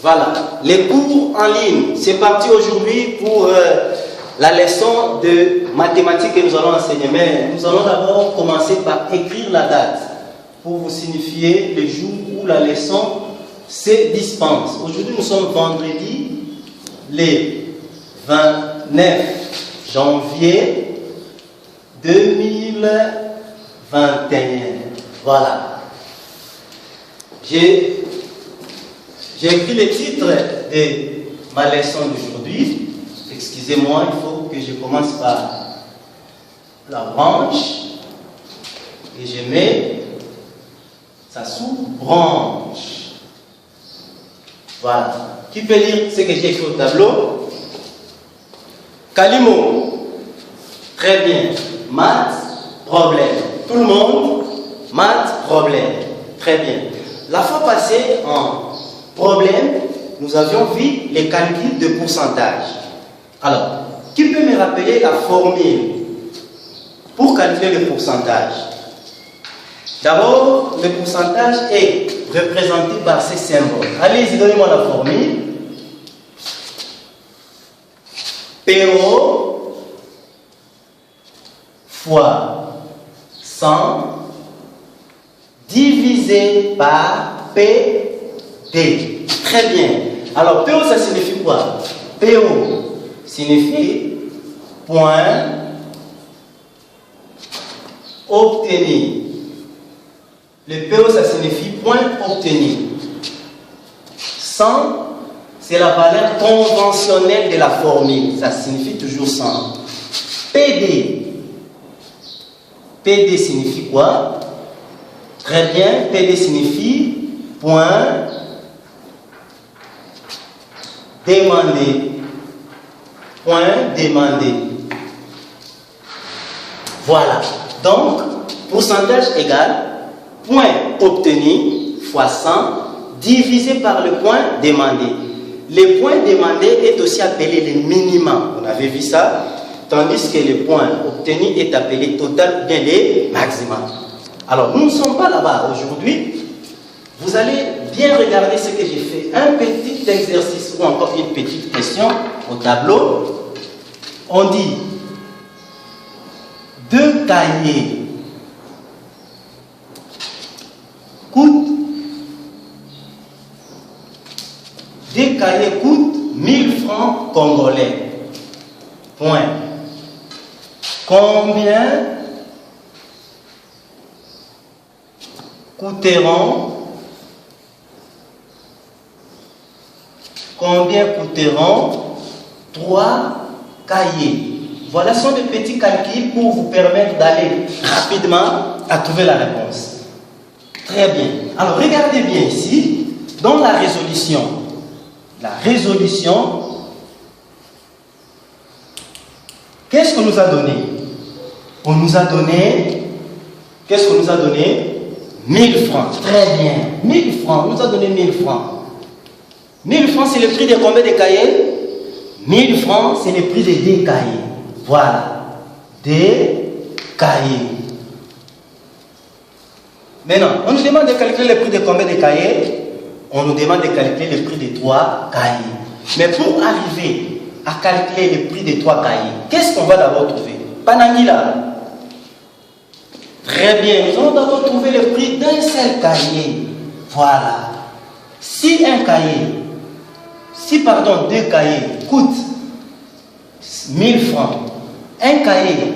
Voilà, les cours en ligne, c'est parti aujourd'hui pour la leçon de mathématiques que nous allons enseigner. Mais nous allons d'abord commencer par écrire la date pour vous signifier le jour où la leçon se dispense. Aujourd'hui, nous sommes vendredi, le 29 janvier 2021. Voilà. J'ai écrit le titre de ma leçon d'aujourd'hui. Excusez-moi, il faut que je commence par la branche et je mets sa sous-branche. Voilà. Qui peut lire ce que j'ai écrit au tableau? Kalimo. Très bien. Maths, problème. Tout le monde, maths, problème. Très bien. La fois passée, en problème, nous avions vu les calculs de pourcentage. Alors, qui peut me rappeler la formule pour calculer le pourcentage? D'abord, le pourcentage est représenté par ces symboles. Allez-y, donnez-moi la formule. PO fois 100 divisé par PD. Très bien. Alors, PO, ça signifie quoi? PO signifie point obtenu. Le PO, ça signifie point obtenu. 100, c'est la valeur conventionnelle de la formule. Ça signifie toujours 100. PD. PD signifie quoi? Très bien. PD signifie point demandé. Point demandé. Voilà. Donc, pourcentage égal point obtenu fois 100 divisé par le point demandé. Le point demandé est aussi appelé le minimum. On avait vu ça. Tandis que le point obtenu est appelé total ou bien le maximum. Alors, nous ne sommes pas là-bas aujourd'hui. Vous allez bien regarder ce que j'ai fait. Un petit exercice ou encore une petite question au tableau. On dit 2 cahiers coûtent 1000 francs congolais. Point. Combien coûteront 3 cahiers? Voilà, ce sont des petits calculs pour vous permettre d'aller rapidement à trouver la réponse. Très bien. Alors, regardez bien ici, dans la résolution. La résolution, qu'est-ce qu'on nous a donné? On nous a donné, qu'est-ce qu'on nous a donné? 1000 francs. Très bien. 1000 francs, on nous a donné 1000 francs. 1000 francs, c'est le prix de combien de cahiers? 1000 francs, c'est le prix de 2 cahiers. Voilà. 2 cahiers. Maintenant, on nous demande de calculer le prix de combien de cahiers? On nous demande de calculer le prix de 3 cahiers. Mais pour arriver à calculer le prix de 3 cahiers, qu'est-ce qu'on va d'abord trouver? Panangila. Très bien, nous allons d'abord trouver le prix d'un seul cahier. Voilà. Si 2 cahiers coûtent 1000 francs, un cahier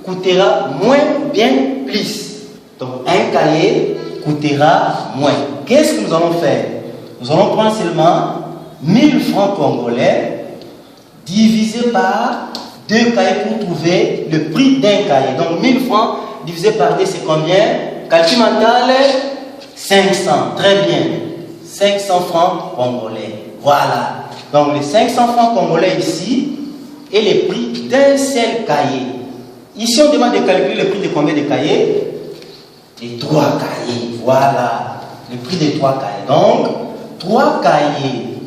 coûtera moins bien plus. Donc un cahier coûtera moins. Qu'est-ce que nous allons faire? Nous allons prendre seulement 1000 francs congolais divisé par 2 cahiers pour trouver le prix d'un cahier. Donc 1000 francs divisé par 2, c'est combien? Calcul mental, 500. Très bien. 500 francs congolais. Voilà. Donc les 500 francs congolais ici est le prix d'un seul cahier. Ici, on demande de calculer le prix de combien de cahiers? De 3 cahiers. Voilà. Le prix de 3 cahiers. Donc, 3 cahiers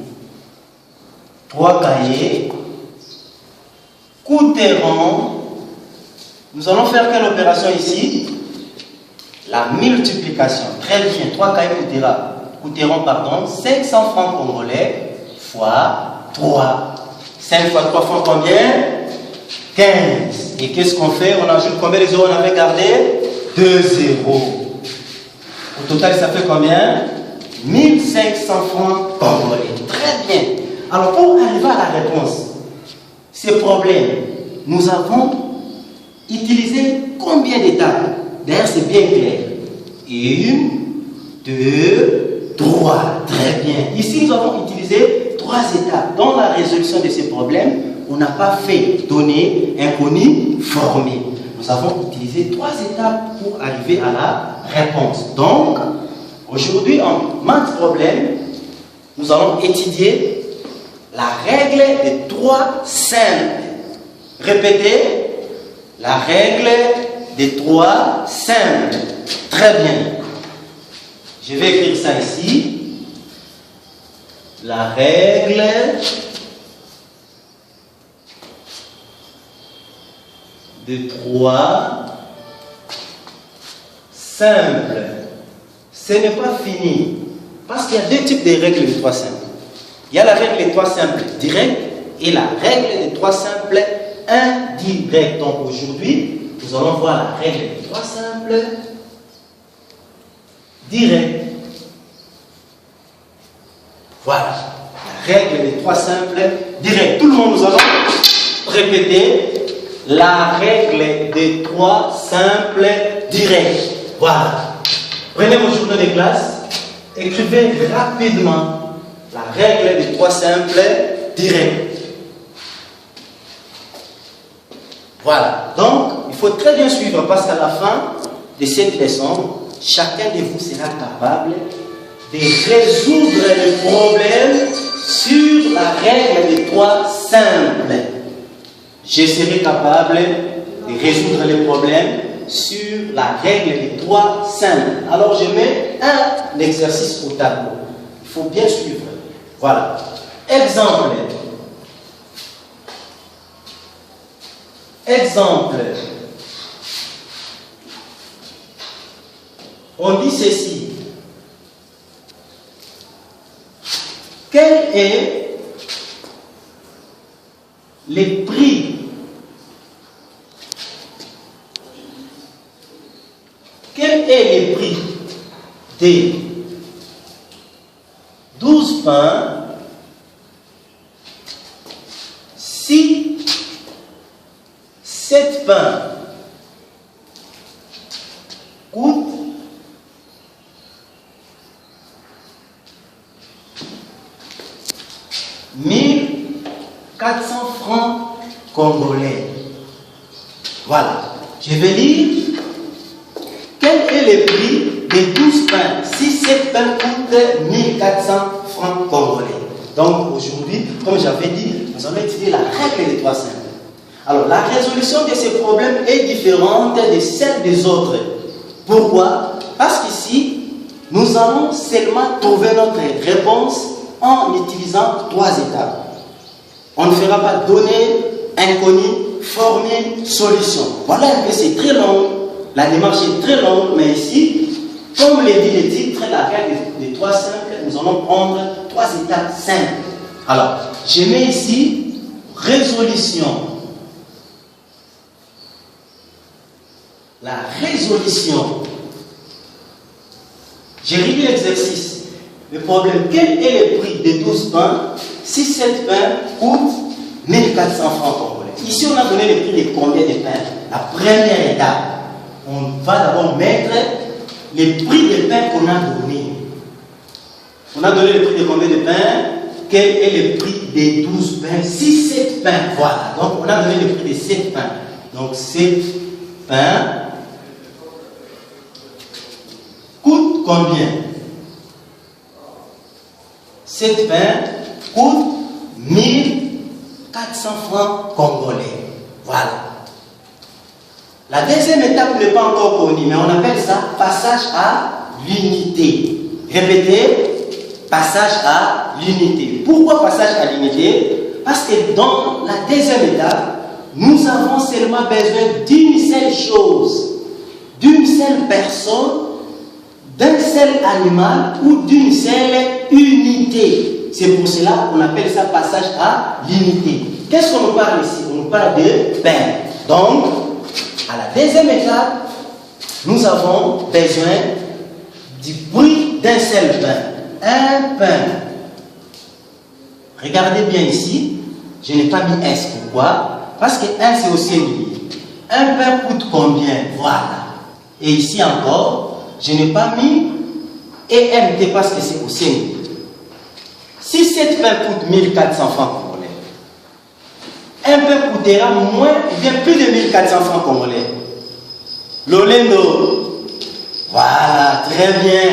coûteront. Nous allons faire quelle opération ici? La multiplication. Très bien. 3 cahiers coûtera coûteront 500 francs congolais fois 3. 5 fois 3 font combien? 15. Et qu'est-ce qu'on fait? On ajoute combien de zéros on avait gardé? 2 zéros. Au total, ça fait combien? 1500 francs congolais. Très bien. Alors, pour arriver à la réponse, ces problèmes, nous avons utilisé combien d'étapes? D'ailleurs, c'est bien clair. 1, 2, 3. Très bien. Ici, nous avons utilisé 3 étapes. Dans la résolution de ces problèmes, on n'a pas fait donner, inconnu, formé. Nous avons utilisé 3 étapes pour arriver à la réponse. Donc, aujourd'hui, en maths problèmes, nous allons étudier la règle des 3 simples. Répétez, la règle des 3 simples. Très bien. Je vais écrire ça ici. La règle de 3 simples. Ce n'est pas fini. Parce qu'il y a 2 types de règles de 3 simples. Il y a la règle des 3 simples directs et la règle des 3 simples indirects. Donc aujourd'hui, nous allons voir la règle des 3 simples directs. Voilà. La règle des 3 simples directs. Tout le monde, nous allons répéter la règle des 3 simples directs. Voilà. Prenez vos journaux de classe, écrivez rapidement la règle des 3 simples directs. Voilà. Donc, il faut très bien suivre parce qu'à la fin de cette leçon, chacun de vous sera capable de résoudre le problème sur la règle des 3 simples. Je serai capable de résoudre les problèmes sur la règle des 3 simples. Alors je mets un exercice au tableau. Il faut bien suivre. Voilà. Exemple. Exemple. On dit ceci. Quel est le prix le prix des 12 pains si 7 pains coûtent 1400 francs congolais. Voilà. Je vais lire. Quel est le prix des 12 pains si 7 pains coûtent 1400 francs congolais? Donc aujourd'hui, comme j'avais dit, nous allons étudier la règle des 3 simples. Alors la résolution de ces problèmes est différente de celle des autres. Pourquoi? Parce qu'ici, nous allons seulement trouver notre réponse en utilisant 3 étapes. On ne fera pas donner, inconnu, formule, solution. Voilà un peu, c'est très long. La démarche est très longue, mais ici, comme le dit le titre, la règle des 3 simples, nous allons prendre 3 étapes simples. Alors, je mets ici résolution. La résolution. J'ai réglé l'exercice. Le problème, quel est le prix des 12 pains si 7 pains coûtent 1400 francs congolais? Ici, on a donné le prix de combien de pains? La première étape. On va d'abord mettre le prix des pains qu'on a donné. On a donné le prix de combien de pains? Quel est le prix des 12 pains? Si 7 pains, voilà. Donc on a donné le prix des 7 pains. Donc 7 pains coûtent combien? 7 pains coûtent 1400 francs congolais. Voilà. La deuxième étape n'est pas encore connue, mais on appelle ça passage à l'unité. Répétez, passage à l'unité. Pourquoi passage à l'unité? Parce que dans la deuxième étape, nous avons seulement besoin d'une seule chose, d'une seule personne d'un seul animal ou d'une seule unité. C'est pour cela qu'on appelle ça passage à l'unité. Qu'est-ce qu'on nous parle ici? On nous parle de pain. Donc, à la deuxième étape, nous avons besoin du bruit d'un seul pain. Un pain. Regardez bien ici. Je n'ai pas mis S. Pourquoi? Parce que 1 c'est au singulier. Un pain coûte combien? Voilà. Et ici encore, je n'ai pas mis EMT parce que c'est au singulier. Si cette pain coûte 1400 francs congolais, un pain coûtera moins, bien plus de 1400 francs congolais. Lolendo. Voilà, très bien.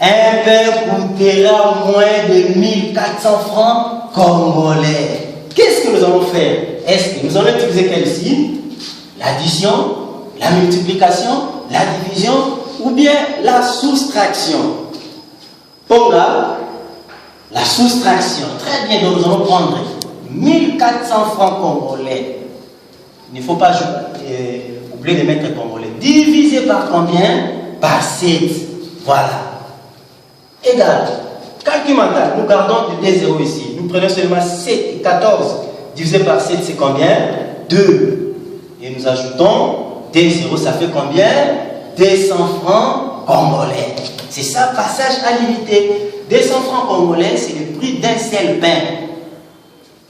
Un pain coûtera moins de 1400 francs congolais. Qu'est-ce que nous allons faire? Est-ce que nous allons utiliser quel signe? L'addition, la multiplication, la division ou bien la soustraction? Ponga, la soustraction. Très bien, donc nous allons prendre 1400 francs congolais. Il ne faut pas oublier de mettre congolais. Divisé par combien? Par 7. Voilà. Égal. Calcul mental, nous gardons des zéros ici. Nous prenons seulement 7 et 14. Divisé par 7, c'est combien? 2. Et nous ajoutons des zéros, ça fait combien? 200 francs congolais. C'est ça, passage à l'unité. 200 francs congolais, c'est le prix d'un seul pain.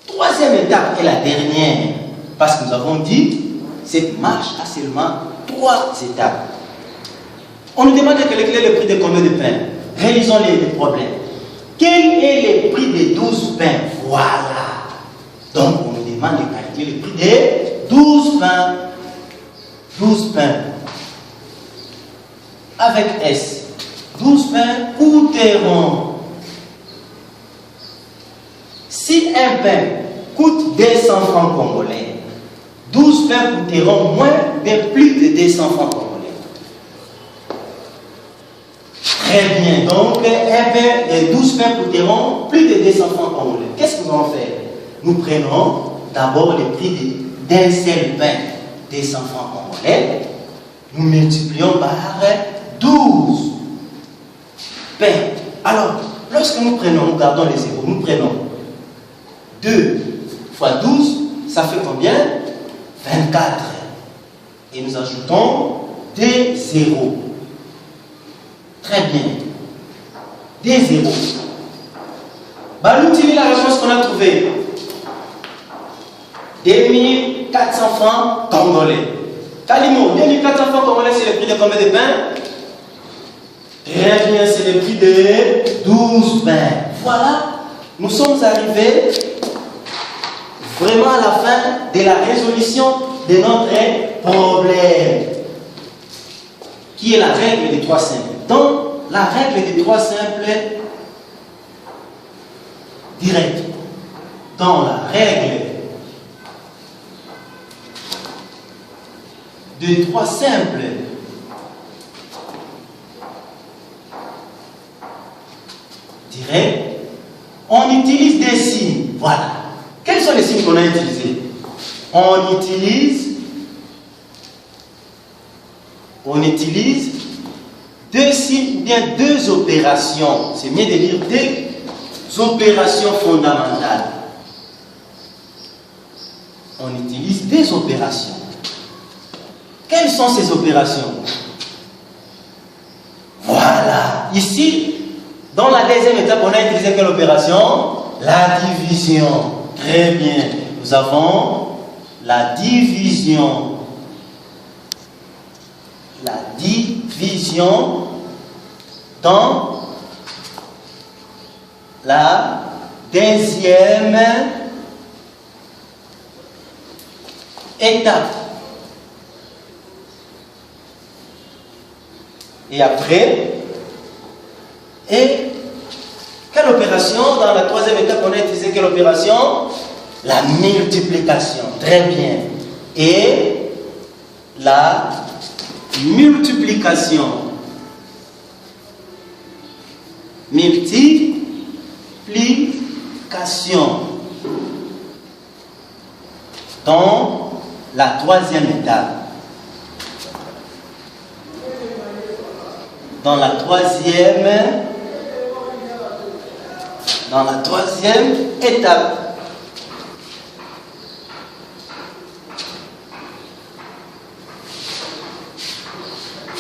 Troisième étape est la dernière. Parce que nous avons dit, cette marche a seulement 3 étapes. On nous demande de calculer le prix de combien de pains? Réalisons les problèmes. Quel est le prix de 12 pains? Voilà. Donc, on nous demande de calculer le prix de 12 pains. 12 pains. Avec S. 12 pains coûteront. Si un pain coûte 200 francs congolais, 12 pains coûteront moins de plus de 200 francs congolais. Très bien. Donc, un pain, 12 pains coûteront plus de 200 francs congolais. Qu'est-ce que nous allons faire? Nous prenons d'abord le prix d'un seul pain, 200 francs congolais. Nous multiplions par 12 pains. Alors, lorsque nous prenons, nous gardons les zéros, nous prenons 2 fois 12, ça fait combien? 24. Et nous ajoutons des zéros. Très bien. Des zéros. Bah, nous tirons la réponse qu'on a trouvée. 2400 francs congolais. Kalimo, 2400 francs congolais, c'est le prix de combien de pains? Très bien, c'est le prix de 12 pains. Voilà, nous sommes arrivés vraiment à la fin de la résolution de notre problème, qui est la règle des 3 simples. Donc, la règle des 3 simples directs. Dans la règle des 3 simples directs, on utilise des signes. Voilà. Quels sont les signes qu'on a utilisés? On utilise deux signes, ou bien 2 opérations. C'est mieux de dire des opérations fondamentales. On utilise des opérations. Quelles sont ces opérations? Voilà. Ici, dans la deuxième étape, on a utilisé quelle opération? La division. Très bien. Nous avons la division. La division dans la deuxième étape. Et après, quelle opération? Dans la troisième étape, on a utilisé quelle opération? La multiplication. Très bien. Et la multiplication. Multiplication. Dans la troisième étape. dans la troisième étape.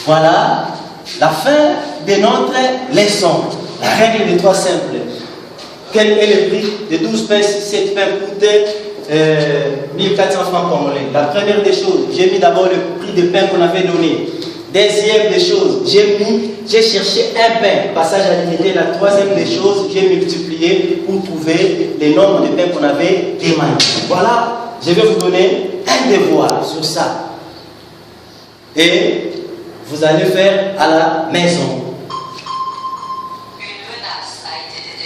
Voilà la fin de notre leçon. La règle de 3 simples. Quel est le prix de 12 pains si 7 pains coûtent 1400 francs congolais? La première des choses, j'ai mis d'abord le prix de pain qu'on avait donné. Deuxième des choses, j'ai cherché un pain, passage à l'unité. La troisième des choses, j'ai multiplié pour trouver le nombre de pains qu'on avait demandé. Voilà, je vais vous donner un devoir sur ça. Et vous allez faire à la maison.